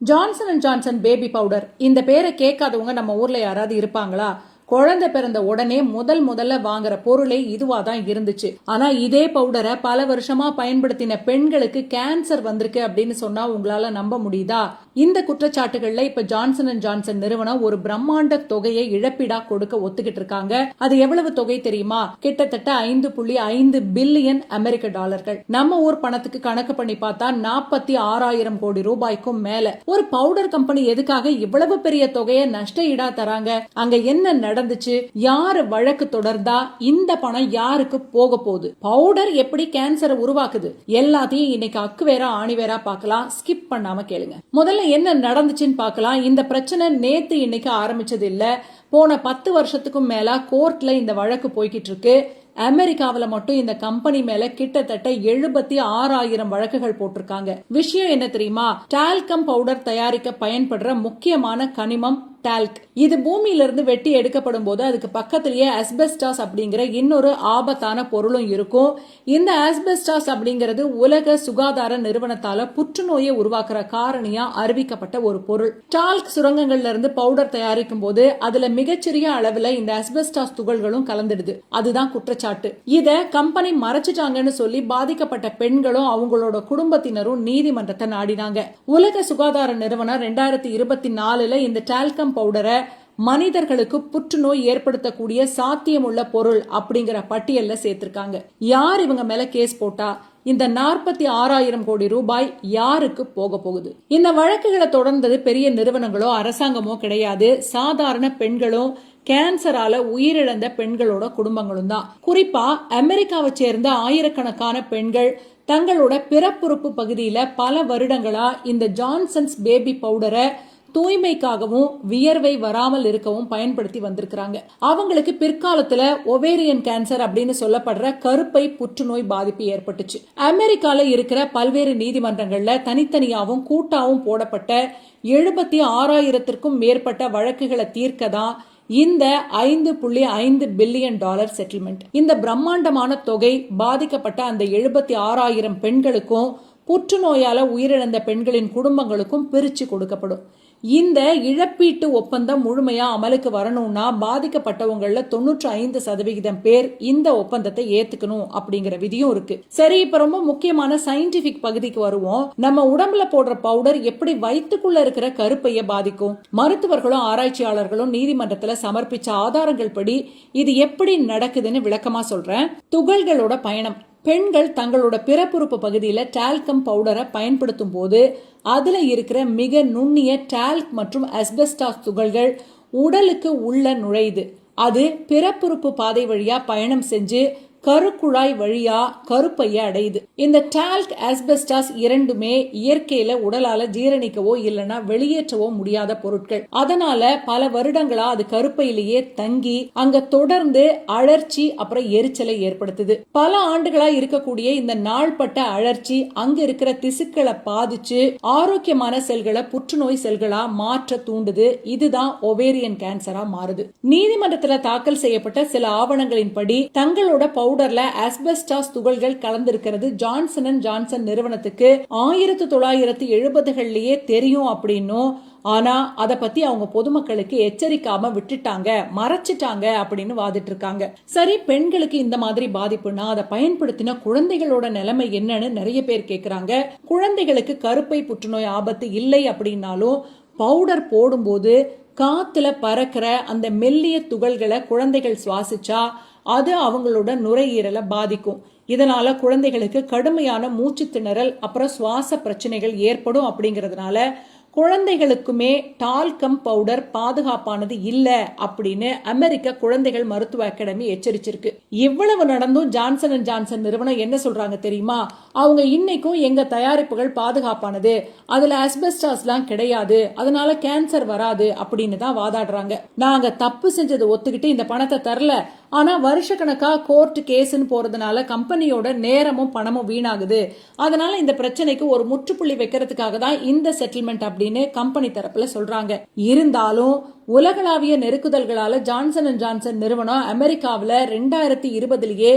Johnson and Johnson baby powder இந்த பேரை கேட்காதவங்க நம்ம ஊர்ல யாராவது இருப்பாங்களா? குழந்தை பிறந்த உடனே முதல்ல வாங்குற பொருளே இதுவா தான் இருந்துச்சு. ஆனா இதே பவுடரை பல வருஷமா பயன்படுத்தின பெண்களுக்கு கேன்சர் வந்திருக்கு அப்படின்னு சொன்னா உங்களால நம்ப முடியுதா? இந்த குற்றச்சாட்டுகள்ல இப்ப ஜான்சன் அண்ட் ஜான்சன் நிறுவனம் ஒரு பிரம்மாண்ட தொகையை இழப்பீடா கொடுக்க ஒத்துக்கிட்டு இருக்காங்க. அது எவ்வளவு தொகை தெரியுமா? கிட்டத்தட்ட 5.5 பில்லியன் அமெரிக்க டாலர்கள். நம்ம ஊர் பணத்துக்கு கணக்கு பண்ணி பார்த்தா 46,000 கோடி ரூபாய்க்கும் மேல. ஒரு பவுடர் கம்பெனி எதுக்காக இவ்வளவு பெரிய தொகையை நஷ்ட ஈடா தராங்க? அங்க என்ன நடந்துச்சு? யாரு வழக்கு தொடர்ந்தா இந்த பணம் யாருக்கு போக போகுது? பவுடர் எப்படி கேன்சரை உருவாக்குது? எல்லாத்தையும் இன்னைக்கு அக்கு வேற ஆணி வேற பார்க்கலாம். ஸ்கிப் பண்ணாம கேளுங்க. முதல்ல என்ன நடந்துச்சுன்னு பார்க்கலாம். இந்த பிரச்சனை நேத்து இன்னைக்கு ஆரம்பிச்சது இல்ல. போன 10 வருஷத்துக்கும் மேல கோர்ட்ல இந்த வழக்கு போய்கிட்டு இருக்கு. அமெரிக்காவில மட்டும் இந்த கம்பெனி மேல கிட்டத்தட்ட 76,000 வழக்குகள் போட்டிருக்காங்க. விஷயம் என்ன தெரியுமா? டால்கம் பவுடர் தயாரிக்க பயன்படுற முக்கியமான கனிமம் டால்க். இது பூமியில இருந்து வெட்டி எடுக்கப்படும் போது அதுக்கு பக்கத்திலேயே அஸ்பெஸ்டாஸ் அப்படிங்கிற இன்னொரு ஆபத்தான பொருளும் இருக்கும். இந்த அஸ்பெஸ்டாஸ் அப்படிங்கிறது உலக சுகாதார நிறுவனத்தால புற்றுநோயை உருவாக்குற காரணியா அறிவிக்கப்பட்ட ஒரு பொருள். டால்க் சுரங்கங்கள்ல இருந்து பவுடர் தயாரிக்கும் போது அதுல மிகச்சிறிய அளவுல இந்த அஸ்பெஸ்டாஸ் துகள்களும் கலந்துடுது. அதுதான் குற்றச்சாட்டு. இத கம்பெனி மறைச்சிட்டாங்கன்னு சொல்லி பாதிக்கப்பட்ட பெண்களும் அவங்களோட குடும்பத்தினரும் நீதிமன்றத்தை நாடினாங்க. உலக சுகாதார நிறுவனம் 2024 இந்த டால்கம் பவுடரை மனிதர்களுக்கு புற்றுநோய் ஏற்படுத்தக்கூடிய சாத்தியமுள்ள பொருள் அப்படிங்கிற பட்டியல்ல சேர்த்திருக்காங்க. யார் இவங்க மேல கேஸ் போட்டா இந்த 46,000 கோடி ரூபாய் யாருக்கு போக போகுது? இந்த வழக்குகளை தொடர்ந்தது பெரிய நிறுவனங்களோ அரசாங்கமோ கிடையாது. சாதாரண பெண்களும் கேன்சரால உயிரிழந்த பெண்களோட குடும்பங்களும் தான். குறிப்பா அமெரிக்காவை சேர்ந்த ஆயிரக்கணக்கான பெண்கள் தங்களோட பிறப்புறுப்பு பகுதியில பல வருடங்களா இந்த ஜான்சன்ஸ் பேபி பவுடரை தூய்மைக்காகவும் வியர்வை வராமல் இருக்கவும் பயன்படுத்தி வந்திருக்கிறாங்க. அவங்களுக்கு பிற்காலத்துல ஒவேரியன் கேன்சர் அப்படின்னு சொல்லப்படுற கருப்பை புற்றுநோய் பாதிப்பு ஏற்பட்டுச்சு. அமெரிக்கால இருக்கிற பல்வேறு நீதிமன்றங்கள்ல தனித்தனியாவும் கூட்டாவும் போடப்பட்ட 76,000க்கும் மேற்பட்ட வழக்குகளை தீர்க்கதான் இந்த 5.5 பில்லியன் டாலர் செட்டில்மெண்ட். இந்த பிரம்மாண்டமான தொகை பாதிக்கப்பட்ட அந்த 76,000 பெண்களுக்கும் புற்றுநோயால உயிரிழந்த பெண்களின் குடும்பங்களுக்கும் பிரிச்சு கொடுக்கப்படும். இந்த இழப்பீட்டு ஒப்பந்தம் முழுமையா அமலுக்கு வரணும்னா பாதிக்கப்பட்டவங்கள 95% பேர் இந்த ஒப்பந்தத்தை ஏத்துக்கணும் அப்படிங்கிற விதியும் இருக்கு. சரி, இப்ப ரொம்ப முக்கியமான சயின்டிபிக் பகுதிக்கு வருவோம். நம்ம உடம்புல போடுற பவுடர் எப்படி வயிற்றுக்குள்ள இருக்கிற கருப்பைய பாதிக்கும்? மருத்துவர்களும் ஆராய்ச்சியாளர்களும் நீதிமன்றத்துல சமர்ப்பிச்ச ஆதாரங்கள் படி இது எப்படி நடக்குதுன்னு விளக்கமா சொல்றேன். துகள்களோட பயணம். பெண்கள் தங்களோட பிறப்புறுப்பு பகுதியில டால்கம் பவுடரை பயன்படுத்தும் போது அதுல இருக்கிற மிக நுண்ணிய டால்க் மற்றும் அஸ்பெஸ்டாஸ் துகள்கள் உடலுக்கு உள்ள நுழையுது. அது பிறப்புறுப்பு பாதை வழியா பயணம் செஞ்சு கருக்குழாய் வழியா கருப்பைய அடையுது. இந்த டால்க் அஸ்பெஸ்டாஸ் இரண்டுமே இயற்கையில உடலால ஜீரணிக்கவோ இல்லனா வெளியேற்றவோ முடியாத பொருட்கள். அதனால பல வருடங்களா அது கருப்பையிலேயே தங்கி அங்க தொடர்ந்து அழற்சி அப்புறம் எரிச்சலை ஏற்படுத்துது. பல ஆண்டுகளா இருக்கக்கூடிய இந்த நாள்பட்ட அழற்சி அங்க இருக்கிற திசுக்களை பாதிச்சு ஆரோக்கியமான செல்களை புற்றுநோய் செல்களா மாற்ற தூண்டுது. இதுதான் ஒவேரியன் கேன்சரா மாறுது. நீதிமன்றத்துல தாக்கல் செய்யப்பட்ட சில ஆவணங்களின்படி தங்களோட பவுடர்ல அஸ்பெஸ்டாஸ் துகள்கள் கலந்திருக்கிறது ஜான்சன் அண்ட் ஜான்சன் நிறுவனத்துக்கு 1970களிலேயே தெரியும் அப்படின்னும், ஆனா அத பத்தி அவங்க பொதுமக்களுக்கு எச்சரிக்காம விட்டுட்டாங்க, மறைச்சிட்டாங்க அப்படின்னு வாதிட்டு இருக்காங்க. சரி, பெண்களுக்கு இந்த மாதிரி பாதிப்புனா அதை பயன்படுத்தின குழந்தைகளோட நிலைமை என்னன்னு நிறைய பேர் கேக்குறாங்க. குழந்தைகளுக்கு கருப்பை புற்றுநோய் ஆபத்து இல்லை அப்படின்னாலும் பவுடர் போடும்போது காத்துல பறக்கிற அந்த மெல்லிய துகள்களை குழந்தைகள் சுவாசிச்சா அது அவங்களோட நுரையீரலை பாதிக்கும். இதனால குழந்தைகளுக்கு கடுமையான மூச்சு திணறல் அப்புறம் சுவாச பிரச்சனைகள் ஏற்படும். அப்படிங்கறதுனால குழந்தைகளுக்குமே டால்கம் பவுடர் பாதுகாப்பானது இல்ல அப்படின்னு அமெரிக்க குழந்தைகள் மருத்துவ அகாடமி எச்சரிச்சிருக்கு. இவ்வளவு நடந்தும் ஜான்சன் அண்ட் ஜான்சன் நிறுவனம் என்ன சொல்றாங்க தெரியுமா? அவங்க இன்னைக்கும் எங்க தயாரிப்புகள் பாதுகாப்பானது, அதுல அஸ்பெஸ்டாஸ்லாம் கிடையாது, அதனால கேன்சர் வராது அப்படின்னு தான் வாதாடுறாங்க. நாங்க தப்பு செஞ்சதை ஒத்துக்கிட்டு இந்த பணத்தை தரல, ஆனா வருஷ கணக்கா கோர்ட் கேஸ்ன்னு போறதுனால கம்பெனியோட நேரமும் பணமும் வீணாகுது. அதனால இந்த பிரச்சனைக்கு ஒரு முற்றுப்புள்ளி வைக்கிறதுக்காக தான் இந்த செட்டில்மெண்ட் அப்படின்னு கம்பெனி தரப்புல சொல்றாங்க. இருந்தாலும் உலகளாவிய நெருக்குதல்களால ஜான்சன் அண்ட் ஜான்சன் நிறுவனம் அமெரிக்காவில 2020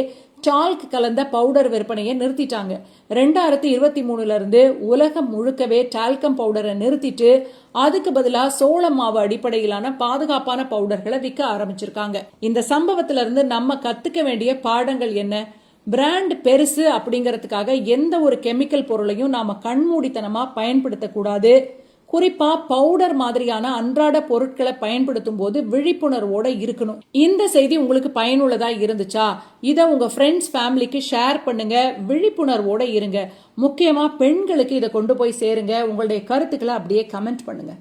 டால்க் கலந்த பவுடர் விற்பனையை நிறுத்திட்டாங்க. 2023 இருந்து உலகம் முழுக்கவே டால்கம் பவுடரை நிறுத்திட்டு அதுக்கு பதிலா சோள மாவு அடிப்படையிலான பாதுகாப்பான பவுடர்களை விற்க ஆரம்பிச்சிருக்காங்க. இந்த சம்பவத்துல இருந்து நம்ம கத்துக்க வேண்டிய பாடங்கள் என்ன? பிராண்ட் பெருசு அப்படிங்கறதுக்காக எந்த ஒரு கெமிக்கல் பொருளையும் நாம கண்மூடித்தனமா பயன்படுத்தக்கூடாது. குறிப்பா பவுடர் மாதிரியான அன்றாட பொருட்களை பயன்படுத்தும் போது விழிப்புணர்வோட இருக்கணும். இந்த செய்தி உங்களுக்கு பயனுள்ளதா இருந்துச்சா? இதை உங்க ஃப்ரெண்ட்ஸ் ஃபேமிலிக்கு ஷேர் பண்ணுங்க. விழிப்புணர்வோட இருங்க. முக்கியமா பெண்களுக்கு இதை கொண்டு போய் சேருங்க. உங்களுடைய கருத்துக்களை அப்படியே கமெண்ட் பண்ணுங்க.